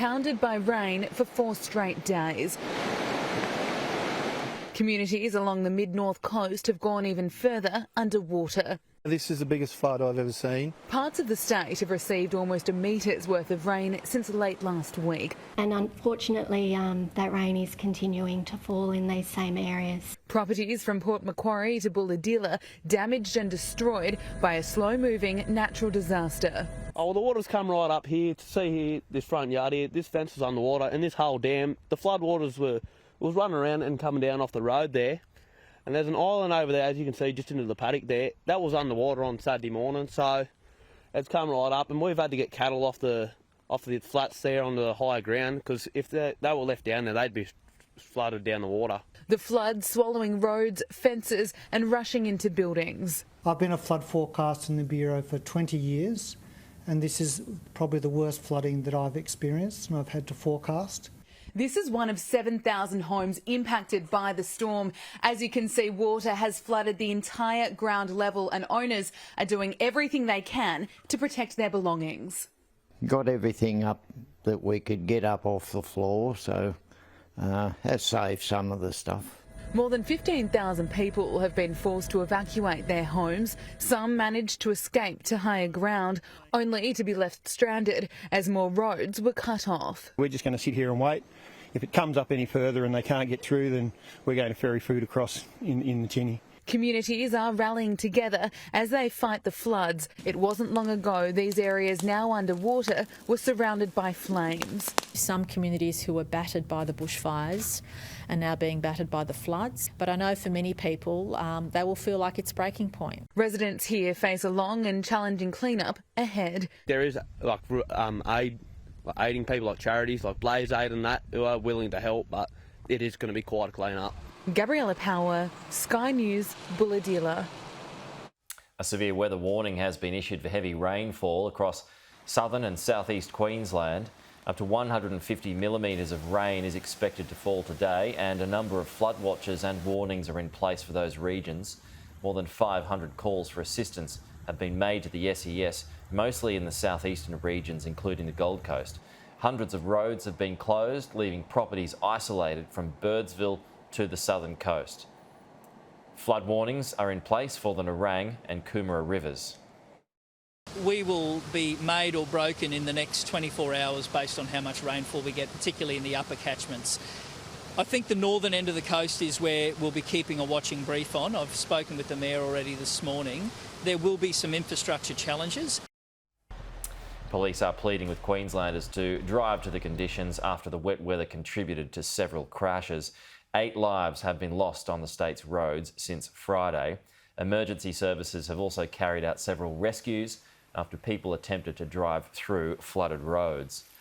pounded by rain for 4 straight days. Communities along the mid-north coast have gone even further underwater. This is the biggest flood I've ever seen. Parts of the state have received almost a metre's worth of rain since late last week. And unfortunately, that rain is continuing to fall in these same areas. Properties from Port Macquarie to Bulahdelah damaged and destroyed by a slow-moving natural disaster. Oh, well, the water's come right up here. To see here, this front yard here, this fence was underwater, and this whole dam, the floodwaters was running around and coming down off the road there. And there's an island over there, as you can see, just into the paddock there. That was underwater on Saturday morning, so it's come right up. And we've had to get cattle off the flats there on the higher ground, because if they were left down there, they'd be flooded down the water. The flood swallowing roads, fences and rushing into buildings. I've been a flood forecaster in the Bureau for 20 years, and this is probably the worst flooding that I've experienced and I've had to forecast. This is one of 7,000 homes impacted by the storm. As you can see, water has flooded the entire ground level and owners are doing everything they can to protect their belongings. Got everything up that we could get up off the floor, so that saved some of the stuff. More than 15,000 people have been forced to evacuate their homes. Some managed to escape to higher ground, only to be left stranded as more roads were cut off. We're just going to sit here and wait. If it comes up any further and they can't get through, then we're going to ferry food across in the Chinny. Communities are rallying together as they fight the floods. It wasn't long ago these areas now underwater were surrounded by flames. Some communities who were battered by the bushfires are now being battered by the floods. But I know for many people, they will feel like it's breaking point. Residents here face a long and challenging clean-up ahead. There is aiding people like charities like Blaze Aid and that who are willing to help, but it is going to be quite a clean-up. Gabriella Power, Sky News, Bulahdelah. A severe weather warning has been issued for heavy rainfall across southern and southeast Queensland. Up to 150 millimetres of rain is expected to fall today, and a number of flood watches and warnings are in place for those regions. More than 500 calls for assistance have been made to the SES, mostly in the southeastern regions, including the Gold Coast. Hundreds of roads have been closed, leaving properties isolated from Birdsville to the southern coast. Flood warnings are in place for the Nerang and Coomera rivers. We will be made or broken in the next 24 hours based on how much rainfall we get, particularly in the upper catchments. I think the northern end of the coast is where we'll be keeping a watching brief on. I've spoken with the Mayor already this morning. There will be some infrastructure challenges. Police are pleading with Queenslanders to drive to the conditions after the wet weather contributed to several crashes. 8 lives have been lost on the state's roads since Friday. Emergency services have also carried out several rescues after people attempted to drive through flooded roads.